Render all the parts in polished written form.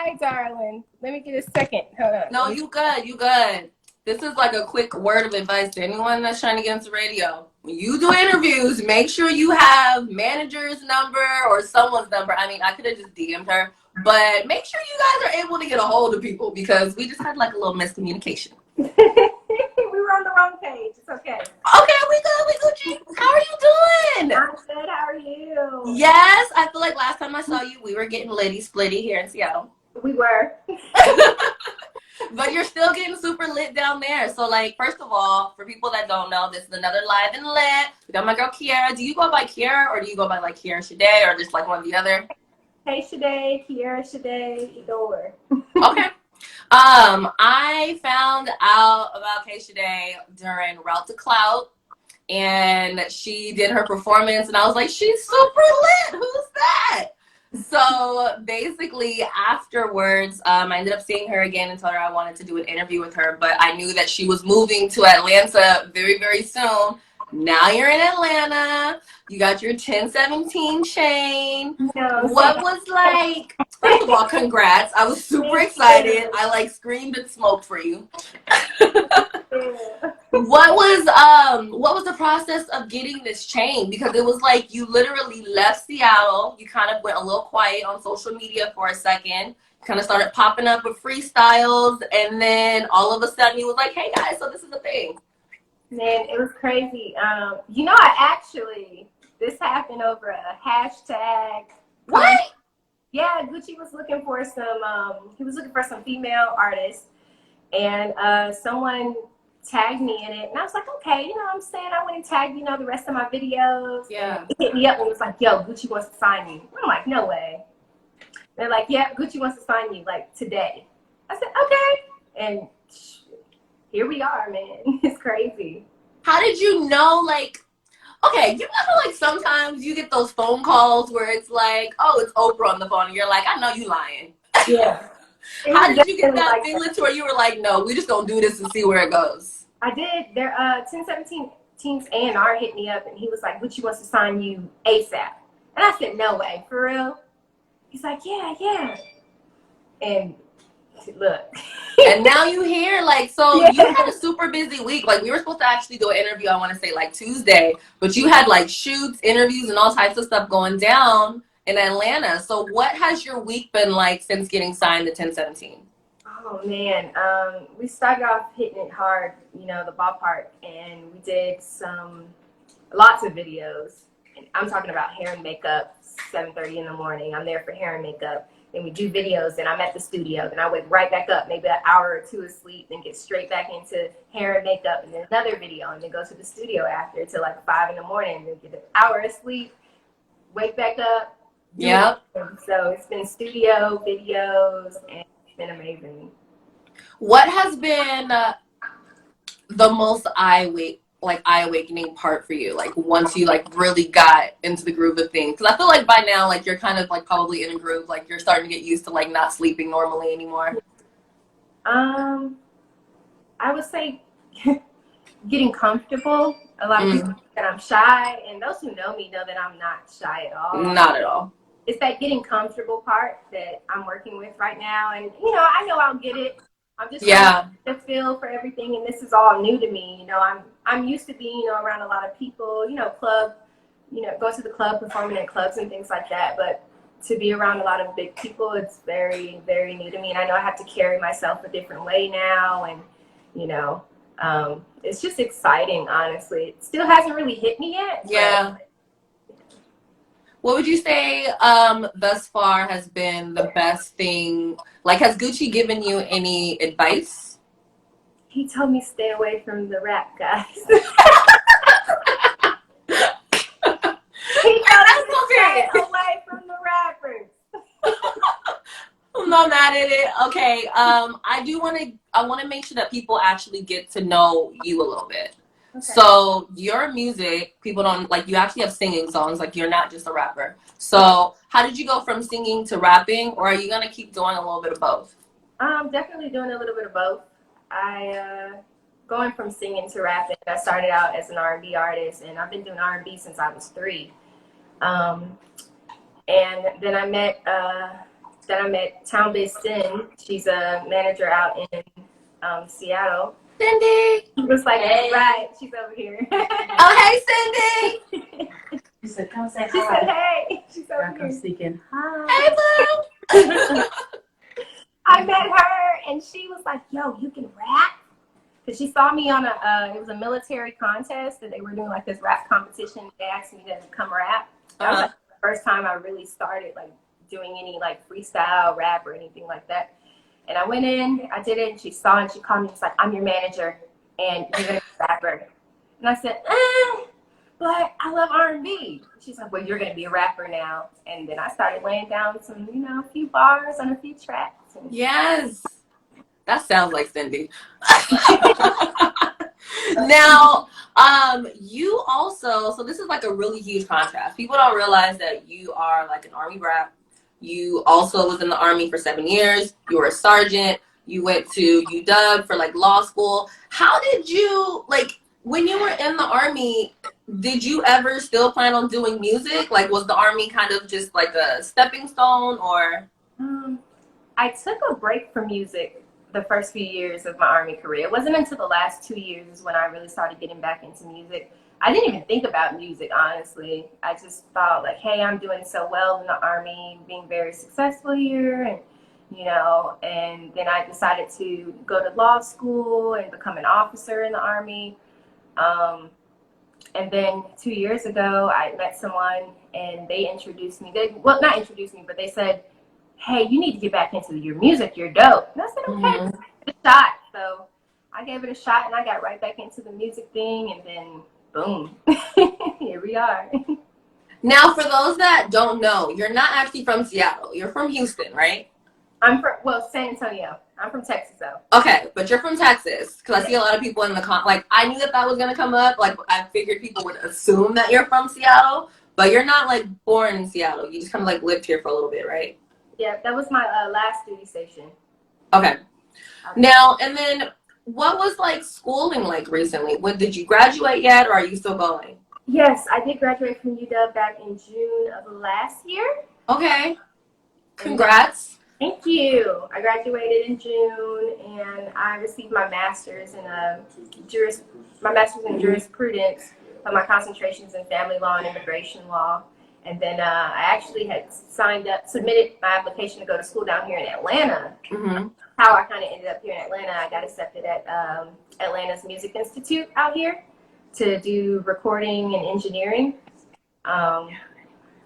Hi, darling. Let me get a second. Hold on. No, you good. You good. This is like a quick word of advice to anyone that's trying to get into radio. When you do interviews, make sure you have manager's number or someone's number. I mean, I could have just DM'd her, but make sure you guys are able to get a hold of people because we just had like a little miscommunication. We were on the wrong page. It's okay. Okay, we good. We Gucci. How are you doing? I'm good. How are you? Yes, I feel like last time I saw you, we were getting litty splitty here in Seattle. We were. But you're still getting super lit down there. So, like, first of all, for people that don't know, this is another Live and Lit. We got my girl Kiera. Do you go by Kiera or do you go by like Kiera Shiday or just like one or the other? K Shiday, Kiera Shiday, either. Okay. I found out about K Shiday during Route to Clout, and she did her performance, and I was like, she's super lit. Who's that? So basically, afterwards, I ended up seeing her again and told her I wanted to do an interview with her, but I knew that she was moving to Atlanta very, very soon. Now you're in Atlanta. You got your 1017 chain. No, What was like? First of all, congrats. I was super excited. I like screamed and smoked for you. What was the process of getting this chain? Because it was like you literally left Seattle. You kind of went a little quiet on social media for a second. Kind of started popping up with freestyles, and then all of a sudden you was like, "Hey guys, so this is a thing." Man, it was crazy. This happened over a hashtag. What? Yeah, Gucci was looking for some female artists, and someone tagged me in it, and I was like, okay, you know what I'm saying? I went and tagged, the rest of my videos. Yeah. He hit me up and was like, yo, Gucci wants to sign you. I'm like, no way. They're like, yeah, Gucci wants to sign you, like, today. I said, okay. And here we are, man. It's crazy. How did you know, like, okay, you know, like sometimes you get those phone calls where it's like, oh, it's Oprah on the phone, and you're like, I know you lying. Yeah. How did you get that feeling to where you were like, no, we just gonna do this and see where it goes? I did. Their 1017 Team's A&R hit me up, and he was like, Gucci wants to sign you ASAP. And I said, no way, for real? He's like, yeah. And look. And now you here, like, so yeah. You had a super busy week. Like, we were supposed to actually do an interview, I want to say, like, Tuesday. But you had, like, shoots, interviews, and all types of stuff going down in Atlanta. So what has your week been like since getting signed to 1017? Oh, man. We started off hitting it hard, the ballpark. And we did lots of videos. And I'm talking about hair and makeup, 7:30 in the morning. I'm there for hair and makeup. Then we do videos, and I'm at the studio. Then I wake right back up, maybe an hour or two of sleep, then get straight back into hair and makeup, and then another video, and then go to the studio after till like 5 in the morning, then get an hour of sleep, wake back up. Yeah. So it's been studio, videos, and it's been amazing. What has been the most eye-awakening part for you, like once you like really got into the groove of things? Because I feel like by now, like, you're kind of like probably in a groove, like you're starting to get used to like not sleeping normally anymore. I would say getting comfortable. A lot of people think that I'm shy, and those who know me know that I'm not shy at all. Not at all. It's that getting comfortable part that I'm working with right now, and I know I'll get it. I'm just trying to feel for everything, and this is all new to me. I'm used to being around a lot of people, club, go to the club, performing at clubs and things like that. But to be around a lot of big people, it's very, very new to me, and I know I have to carry myself a different way now, and it's just exciting. Honestly, it still hasn't really hit me yet. Yeah. What would you say thus far has been the best thing? Like, has Gucci given you any advice? He told me stay away from the rap guys. He told me to stay away from the rappers. I'm not mad at it. Okay. I want to make sure that people actually get to know you a little bit. Okay. So your music, people don't like, you actually have singing songs, like you're not just a rapper. So how did you go from singing to rapping, or are you gonna keep doing a little bit of both? Definitely doing a little bit of both. Going from singing to rapping, I started out as an R&B artist, and I've been doing R&B since I was 3. And then I met Then I met Town-Based Sin. She's a manager out in Seattle. Cindy. She was like, Hey. right, she's over here. Oh, hey, Cindy. She said, come say She hi. said, hey. She's over I'm here. speaking. Hey, boo. I met her, and she was like, yo, you can rap? Because she saw me on it was a military contest, and they were doing like this rap competition. They asked me to come rap. That was like the first time I really started like doing any like freestyle rap or anything like that. And I went in, I did it, and she saw it, and she called me. She's like, I'm your manager, and you're gonna be a rapper. And I said, but I love R&B. She's like, well, you're gonna be a rapper now. And then I started laying down some, a few bars on a few tracks. Yes. That sounds like Cindy. Now, you also, so this is like a really huge contrast. People don't realize that you are like an Army brat. You also was in the Army for 7 years. You were a sergeant. You went to UW for like law school. How did you, like, when you were in the Army, did you ever still plan on doing music? Like, was the Army kind of just like a stepping stone, or? I took a break from music the first few years of my Army career. It wasn't until the last 2 years when I really started getting back into music. I didn't even think about music, honestly. I just thought like, hey, I'm doing so well in the Army, being very successful here, and and then I decided to go to law school and become an officer in the Army. And then 2 years ago, I met someone, and they introduced me. Well, not introduced me, but they said, hey, you need to get back into your music. You're dope. And I said, okay, give it a shot. So I gave it a shot, and I got right back into the music thing, and then boom, here we are. Now, for those that don't know, you're not actually from Seattle. You're from Houston, right? I'm from, San Antonio. I'm from Texas, though. Okay, but you're from Texas, because I see a lot of people in the like, I knew that was going to come up. Like, I figured people would assume that you're from Seattle, but you're not, like, born in Seattle. You just kind of, like, lived here for a little bit, right? Yeah, that was my last duty station. Okay. Now, and then, what was, like, schooling like recently? Did you graduate yet, or are you still going? Yes, I did graduate from UW back in June of last year. Okay. Congrats. Thank you. I graduated in June, and I received my master's in jurisprudence, but my concentrations in family law and immigration law. And then I actually had submitted my application to go to school down here in Atlanta. Mm-hmm. How I kind of ended up here in Atlanta, I got accepted at Atlanta's Music Institute out here to do recording and engineering.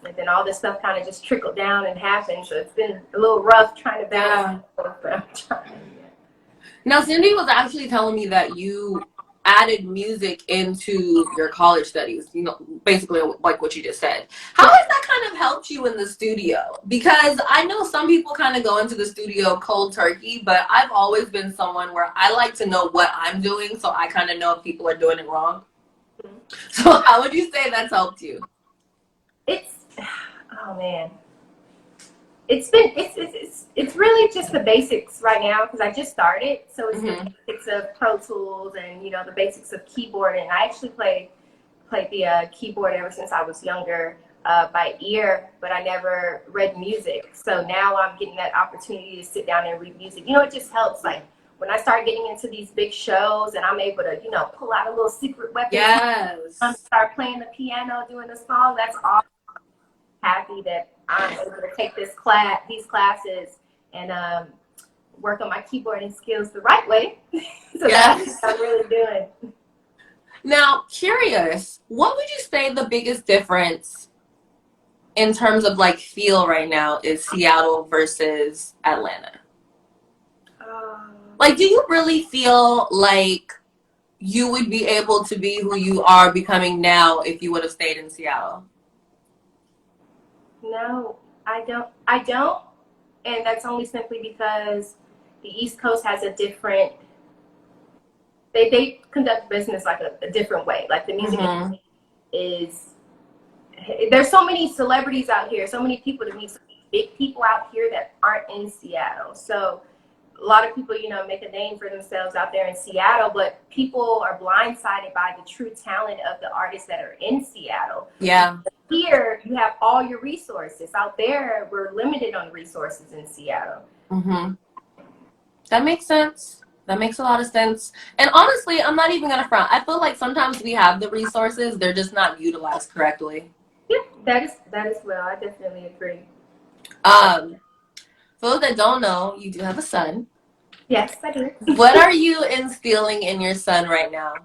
And then all this stuff kind of just trickled down and happened. So it's been a little rough trying to balance. Yeah. But I'm trying. Now, Cindy was actually telling me that you added music into your college studies, basically like what you just said. How has that kind of helped you in the studio? Because I know some people kind of go into the studio cold turkey, but I've always been someone where I like to know what I'm doing, so I kind of know if people are doing it wrong. Mm-hmm. So how would you say that's helped you? Oh man, it's really just the basics right now, because I just started. So it's the basics of Pro Tools and the basics of keyboarding. I actually played the keyboard ever since I was younger by ear, but I never read music. So now I'm getting that opportunity to sit down and read music. It just helps. Like when I start getting into these big shows and I'm able to pull out a little secret weapon. Yes. Start playing the piano, doing a song. That's awesome. Happy that I'm able to take these classes and work on my keyboarding skills the right way. So that's what I'm really doing. Now, curious, what would you say the biggest difference in terms of like feel right now is Seattle versus Atlanta? Like, do you really feel like you would be able to be who you are becoming now if you would have stayed in Seattle? No, I don't. And that's only simply because the East Coast has a different, they conduct business like a different way. Like the music is, there's so many celebrities out here, so many people to meet, so many big people out here that aren't in Seattle. So a lot of people, make a name for themselves out there in Seattle, but people are blindsided by the true talent of the artists that are in Seattle. Yeah. here you have all your resources. Out there, we're limited on resources in Seattle. Mm-hmm. That makes sense. That makes a lot of sense. And honestly, I'm not even gonna front. I feel like sometimes we have the resources, they're just not utilized correctly. Yeah, that is well. I definitely agree. Um, for those that don't know, you do have a son. Yes, I do. What are you instilling in your son right now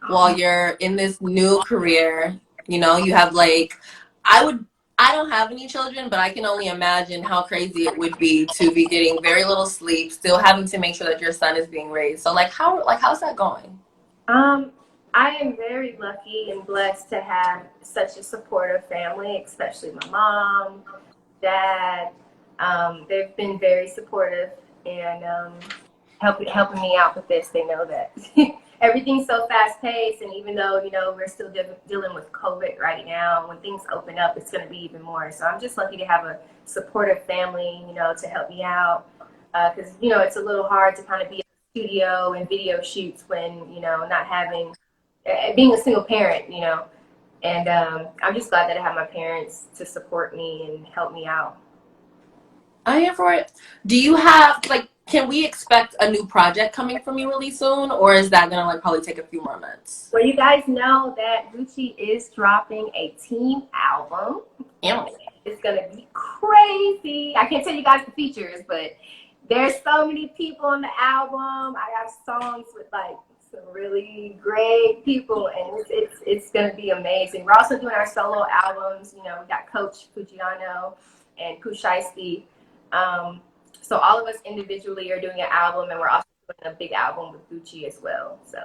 while you're in this new career? You know, you have like, I would, I don't have any children, but I can only imagine how crazy it would be to be getting very little sleep, still having to make sure that your son is being raised. So how's that going? Um, I am very lucky and blessed to have such a supportive family, especially my mom, dad. They've been very supportive and helping me out with this. They know that everything's so fast paced, and even though we're still dealing with COVID right now, when things open up, it's going to be even more. So I'm just lucky to have a supportive family, to help me out because it's a little hard to kind of be in the studio and video shoots when not having being a single parent, and I'm just glad that I have my parents to support me and help me out. I am for it. Do you have like? Can we expect a new project coming from you really soon, or is that gonna like probably take a few more months? Well, you guys know that Gucci is dropping a team album. Yeah. It's gonna be crazy. I can't tell you guys the features, but there's so many people on the album. I got songs with like some really great people, and it's gonna be amazing. We're also doing our solo albums. We got Coach Fujiano and K Shiday. So all of us individually are doing an album, and we're also doing a big album with Gucci as well. So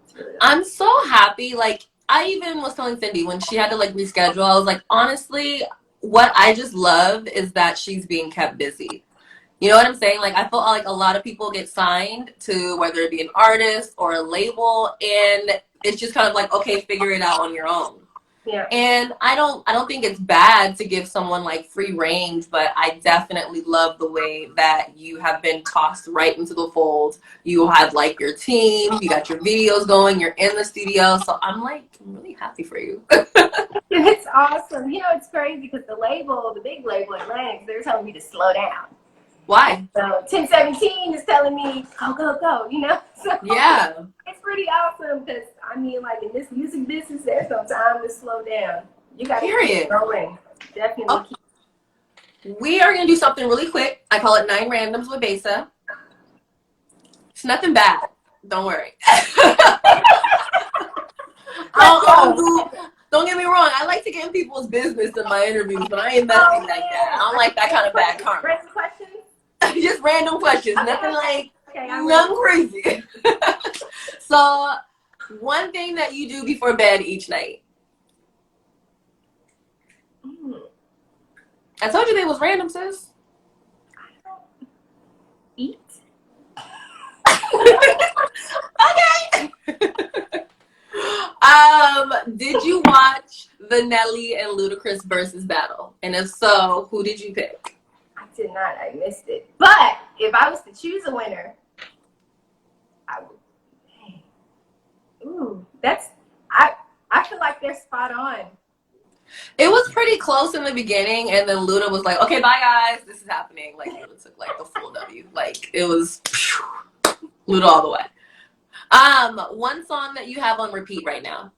it's really awesome. I'm so happy. Like I even was telling Cindy when she had to like reschedule, I was like, honestly, what I just love is that she's being kept busy. You know what I'm saying? Like I feel like a lot of people get signed to whether it be an artist or a label, and it's just kind of like, okay, figure it out on your own. Yeah. And I don't think it's bad to give someone like free range, but I definitely love the way that you have been tossed right into the fold. You have like your team, you got your videos going, you're in the studio. So I'm really happy for you. It's awesome. It's crazy because the big label Atlantic, they're telling me to slow down. Why? So 1017 is telling me go, go, go, So Yeah. it's pretty awesome because like in this music business, there's no time to slow down. You got to keep going. Definitely. Oh, we are gonna do something really quick. I call it 9 randoms with Besa. It's nothing bad. Don't worry. Don't get me wrong. I like to get in people's business in my interviews, but I ain't messy like that. I don't like that kind of bad karma. Random questions? Just random questions. Okay, nothing like I'm nothing crazy. So, one thing that you do before bed each night. I told you they was random, sis. I don't eat. Okay. Did you watch the Nelly and Ludacris versus battle? And if so, who did you pick? I did not. I missed it. But if I was to choose a winner, I would. Ooh, I feel like they're spot on. It was pretty close in the beginning, and then Luda was like, "Okay, bye guys, this is happening." Like Luda took like the full W. Like it was Luda all the way. One song that you have on repeat right now.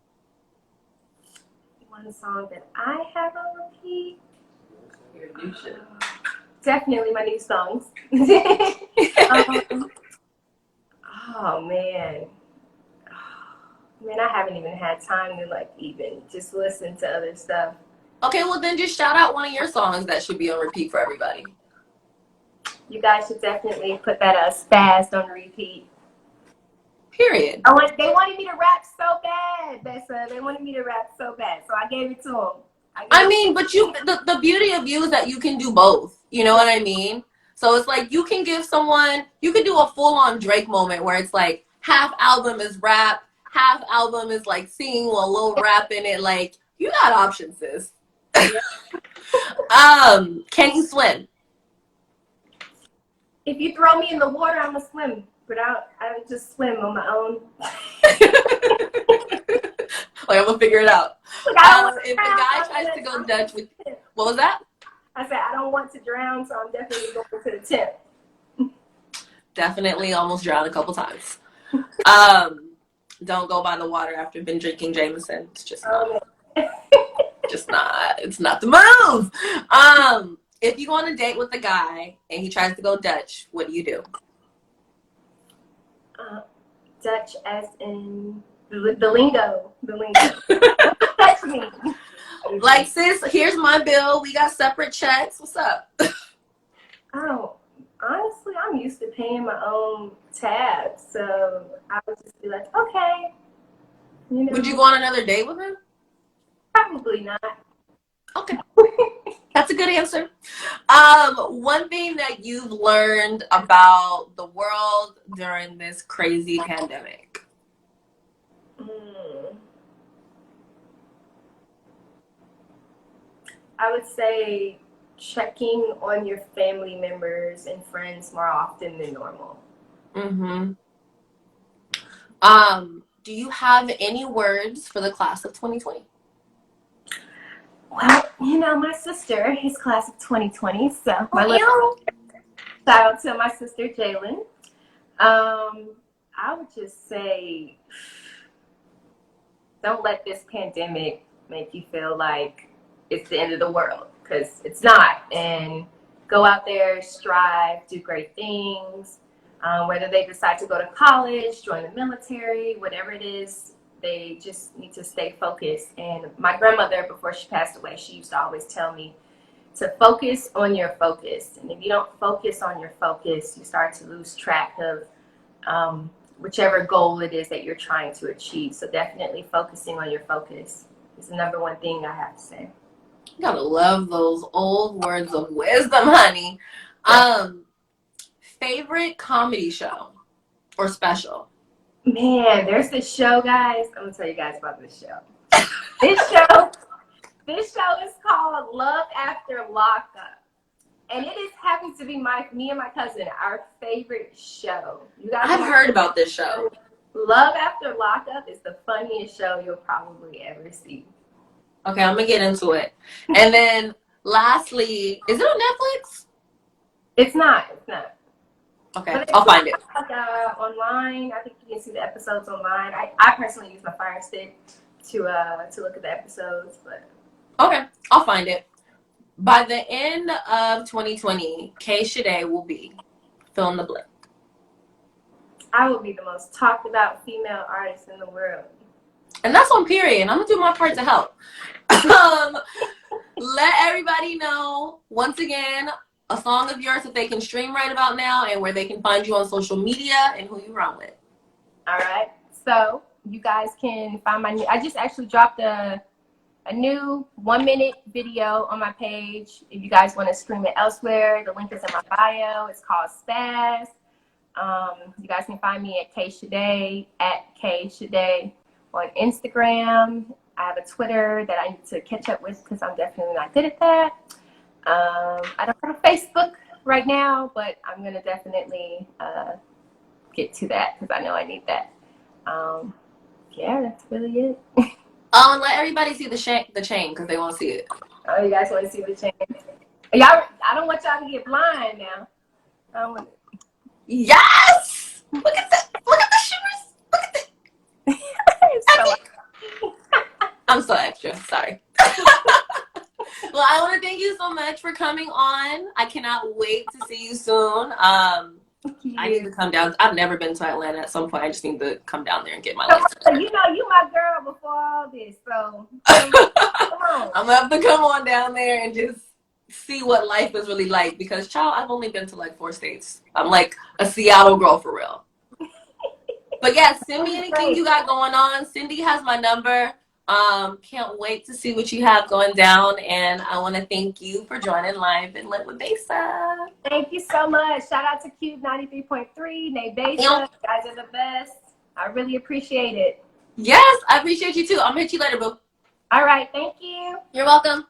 One song that I have on repeat. Definitely my new songs. Oh man. Man, I haven't even had time to like even just listen to other stuff. Okay, well then just shout out one of your songs that should be on repeat for everybody. You guys should definitely put that Spazzed on repeat. Period. They wanted me to rap so bad, Besa. They wanted me to rap so bad, so I gave it to them. But the beauty of you is that you can do both. You know what I mean? So it's like you can do a full-on Drake moment where it's like half album is rap, half album is like singing with a little rap in it. Like you got options, sis. Can you swim? If you throw me in the water, I'm gonna swim. But I don't just swim on my own. Like, I'm gonna figure it out. Look, I don't want to If the drown, guy so tries to go I'm Dutch with, what was that? I said I don't want to drown, so I'm definitely going to the tent. Definitely almost drowned a couple times. Don't go by the water after been drinking Jameson. It's just not. Just not. It's not the move. If you go on a date with a guy and he tries to go Dutch, what do you do? Dutch as in the lingo. The lingo. What does Dutch mean? Like, sis, here's my bill. We got separate checks. What's up? Oh, honestly, I'm used to paying my own tab, so I would just be like, okay. You know, Would you go on another date with him? probably not. Okay. That's a good answer. One thing that you've learned about the world during this crazy pandemic. I would say checking on your family members and friends more often than normal. Mm-hmm. Do you have any words for the class of 2020? Well, you know, my sister is class of 2020, so shout out to my sister Jalen. I would just say, don't let this pandemic make you feel like it's the end of the world, because it's not. And go out there, strive, do great things. Whether they decide to go to college, join the military, whatever it is, they just need to stay focused. And my grandmother, before she passed away, she used to always tell me to focus on your focus. And if you don't focus on your focus, you start to lose track of whichever goal it is that you're trying to achieve. So definitely focusing on your focus is the number one thing I have to say. You gotta love those old words of wisdom, honey. Favorite comedy show or special? Man, there's this show, guys. I'm gonna tell you guys about this show. This show is called Love After Lockup, and it is happens to be me and my cousin our favorite show. You guys, I've heard about this show. Love After Lockup is the funniest show you'll probably ever see. Okay, I'm gonna get into it. And then, lastly, is it on Netflix? It's not. Okay, I'll find it. Like, online. I think you can see the episodes online. I personally use my Fire Stick to look at the episodes, but okay, I'll find it. By the end of 2020, K Shiday will be fill in the blank. I will be the most talked about female artist in the world. And that's on period. I'm gonna do my part to help. Let everybody know once again a song of yours that they can stream right about now and where they can find you on social media and who you run with. All right. So you guys can find my new. I just actually dropped a new 1-minute video on my page. If you guys want to stream it elsewhere, the link is in my bio. It's called Spaz. You guys can find me at K Shiday, at K Shiday on Instagram. I have a Twitter that I need to catch up with because I'm definitely not good at that. I don't have a Facebook right now, but I'm going to definitely get to that because I know I need that. Yeah, that's really it. And let everybody see the chain because they won't see it. Oh, you guys want to see the chain? Y'all, I don't want y'all to get blind now. I don't want Yes! Look at that! Look at the shoes! Look at that! I'm so extra. Sorry. Well, I want to thank you so much for coming on. I cannot wait to see you soon. I need to come down. I've never been to Atlanta. At some point, I just need to come down there and get my life together. You know, you my girl before all this, so come on. I'm gonna have to come on down there and just see what life is really like. Because, child, I've only been to like 4 states. I'm like a Seattle girl for real. But yeah, send me anything you got going on. Cindy has my number. Can't wait to see what you have going down, and I want to thank you for joining Live and Lit with Besa. Thank you so much. Shout out to Cube 93.3, Nate Besa. You guys are the best. I really appreciate it. Yes, I appreciate you too. I'm gonna hit you later, boo. All right, thank you. You're welcome.